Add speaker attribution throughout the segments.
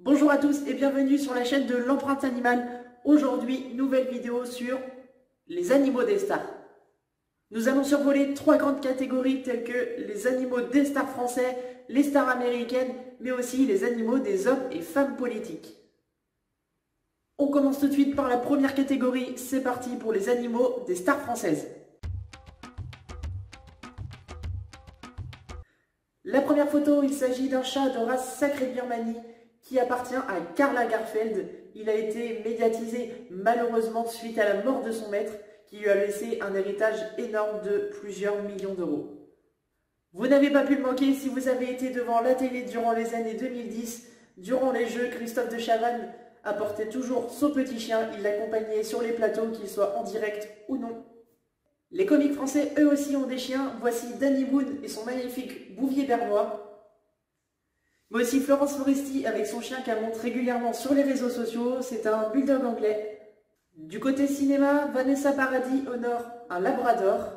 Speaker 1: Bonjour à tous et bienvenue sur la chaîne de l'empreinte animale. Aujourd'hui, nouvelle vidéo sur les animaux des stars. Nous allons survoler trois grandes catégories telles que les animaux des stars français, les stars américaines, mais aussi les animaux des hommes et femmes politiques. On commence tout de suite par la première catégorie, c'est parti pour les animaux des stars françaises. La première photo, il s'agit d'un chat de race sacrée Birmanie qui appartient à Karl Lagerfeld. Il a été médiatisé malheureusement suite à la mort de son maître qui lui a laissé un héritage énorme de plusieurs millions d'euros. Vous n'avez pas pu le manquer si vous avez été devant la télé durant les années 2010. Durant les Jeux, Christophe de Chavannes apportait toujours son petit chien. Il l'accompagnait sur les plateaux, qu'il soit en direct ou non. Les comiques français, eux aussi, ont des chiens. Voici Danny Boone et son magnifique Bouvier bernois. Mais aussi Florence Foresti avec son chien qu'elle montre régulièrement sur les réseaux sociaux. C'est un bulldog anglais. Du côté cinéma, Vanessa Paradis honore un labrador.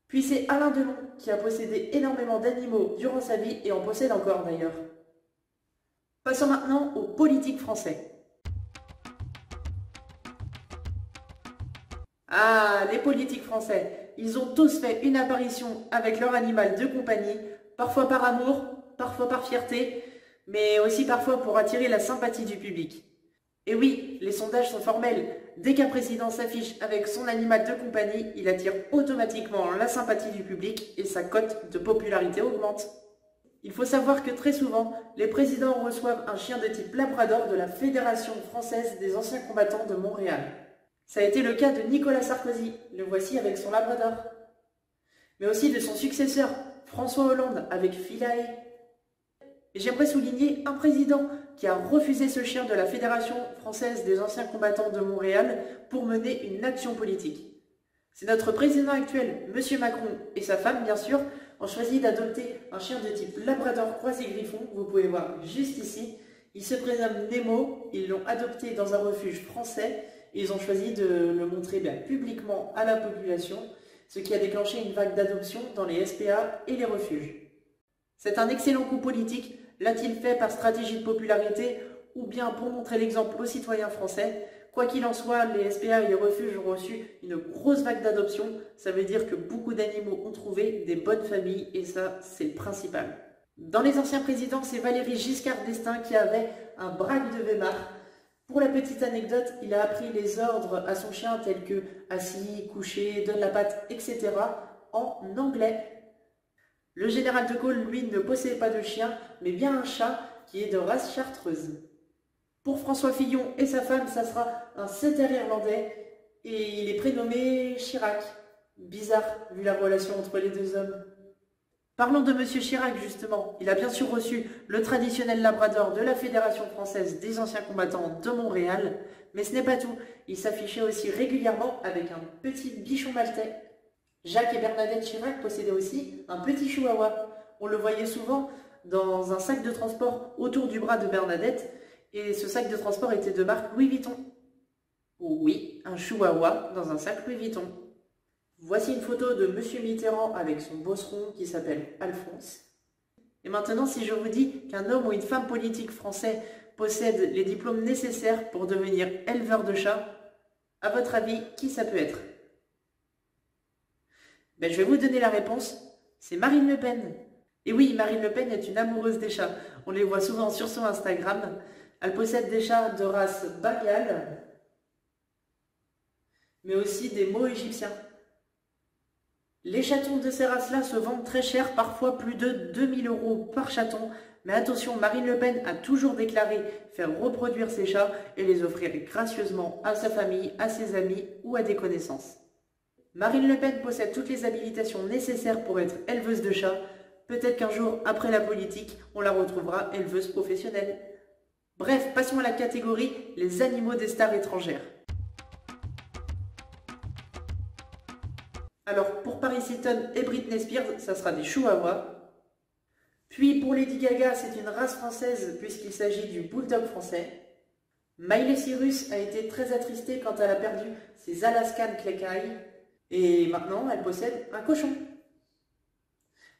Speaker 1: Puis c'est Alain Delon qui a possédé énormément d'animaux durant sa vie et en possède encore d'ailleurs. Passons maintenant aux politiques français. Ah, les politiques français, ils ont tous fait une apparition avec leur animal de compagnie, parfois par amour, parfois par fierté, mais aussi parfois pour attirer la sympathie du public. Et oui, les sondages sont formels. Dès qu'un président s'affiche avec son animal de compagnie, il attire automatiquement la sympathie du public et sa cote de popularité augmente. Il faut savoir que très souvent, les présidents reçoivent un chien de type labrador de la Fédération française des anciens combattants de Montréal. Ça a été le cas de Nicolas Sarkozy, le voici avec son labrador. Mais aussi de son successeur, François Hollande, avec Philae. Et j'aimerais souligner un président qui a refusé ce chien de la Fédération française des anciens combattants de Montréal pour mener une action politique. C'est notre président actuel, M. Macron, et sa femme, bien sûr, ont choisi d'adopter un chien de type labrador croisé griffon, vous pouvez voir juste ici. Il se prénomme Nemo, ils l'ont adopté dans un refuge français, et ils ont choisi de le montrer publiquement à la population, ce qui a déclenché une vague d'adoption dans les SPA et les refuges. C'est un excellent coup politique, l'a-t-il fait par stratégie de popularité ou bien pour montrer l'exemple aux citoyens français? Quoi qu'il en soit, les SPA et les refuges ont reçu une grosse vague d'adoption, ça veut dire que beaucoup d'animaux ont trouvé des bonnes familles et ça, c'est le principal. Dans les anciens présidents, c'est Valéry Giscard d'Estaing qui avait un braque de Weimar. Pour la petite anecdote, il a appris les ordres à son chien tels que assis, couché, donne la patte, etc. en anglais. Le général de Gaulle, lui, ne possédait pas de chien, mais bien un chat qui est de race chartreuse. Pour François Fillon et sa femme, ça sera un setter irlandais et il est prénommé Chirac. Bizarre, vu la relation entre les deux hommes. Parlons de Monsieur Chirac, justement. Il a bien sûr reçu le traditionnel labrador de la Fédération française des anciens combattants de Montréal, mais ce n'est pas tout. Il s'affichait aussi régulièrement avec un petit bichon maltais. Jacques et Bernadette Chirac possédaient aussi un petit chihuahua. On le voyait souvent dans un sac de transport autour du bras de Bernadette, et ce sac de transport était de marque Louis Vuitton. Oui, un chihuahua dans un sac Louis Vuitton. Voici une photo de Monsieur Mitterrand avec son bosseron qui s'appelle Alphonse. Et maintenant, si je vous dis qu'un homme ou une femme politique français possède les diplômes nécessaires pour devenir éleveur de chats, à votre avis, qui ça peut être? Je vais vous donner la réponse, c'est Marine Le Pen. Et oui, Marine Le Pen est une amoureuse des chats. On les voit souvent sur son Instagram. Elle possède des chats de race bengale, mais aussi des mots égyptiens. Les chatons de ces races-là se vendent très cher, parfois plus de 2000 € par chaton. Mais attention, Marine Le Pen a toujours déclaré faire reproduire ses chats et les offrir gracieusement à sa famille, à ses amis ou à des connaissances. Marine Le Pen possède toutes les habilitations nécessaires pour être éleveuse de chats. Peut-être qu'un jour, après la politique, on la retrouvera éleveuse professionnelle. Bref, passons à la catégorie les animaux des stars étrangères. Alors, pour Paris Hilton et Britney Spears, ça sera des chihuahuas. Puis pour Lady Gaga, c'est une race française puisqu'il s'agit du bulldog français. Miley Cyrus a été très attristée quand elle a perdu ses Alaskan Clay Eye. Et maintenant, elle possède un cochon.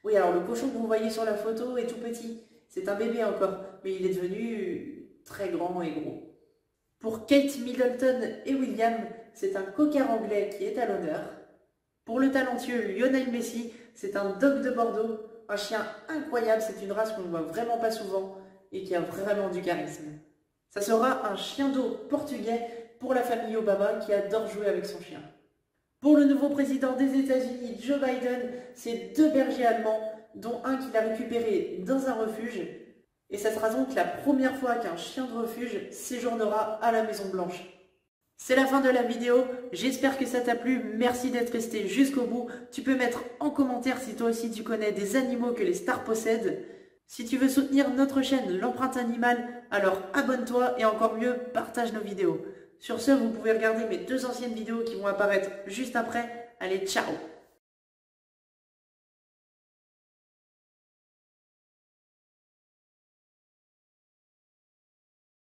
Speaker 1: Oui, alors le cochon que vous voyez sur la photo est tout petit. C'est un bébé encore, mais il est devenu très grand et gros. Pour Kate Middleton et William, c'est un cocker anglais qui est à l'honneur. Pour le talentueux Lionel Messi, c'est un dog de Bordeaux, un chien incroyable, c'est une race qu'on ne voit vraiment pas souvent et qui a vraiment du charisme. Ça sera un chien d'eau portugais pour la famille Obama qui adore jouer avec son chien. Pour le nouveau président des États-Unis, Joe Biden, c'est 2 bergers allemands, dont un qu'il a récupéré dans un refuge. Et ça sera donc la première fois qu'un chien de refuge séjournera à la Maison Blanche. C'est la fin de la vidéo, j'espère que ça t'a plu, merci d'être resté jusqu'au bout. Tu peux mettre en commentaire si toi aussi tu connais des animaux que les stars possèdent. Si tu veux soutenir notre chaîne L'Empreinte Animale, alors abonne-toi et encore mieux, partage nos vidéos. Sur ce, vous pouvez regarder mes 2 anciennes vidéos qui vont apparaître juste après. Allez, ciao!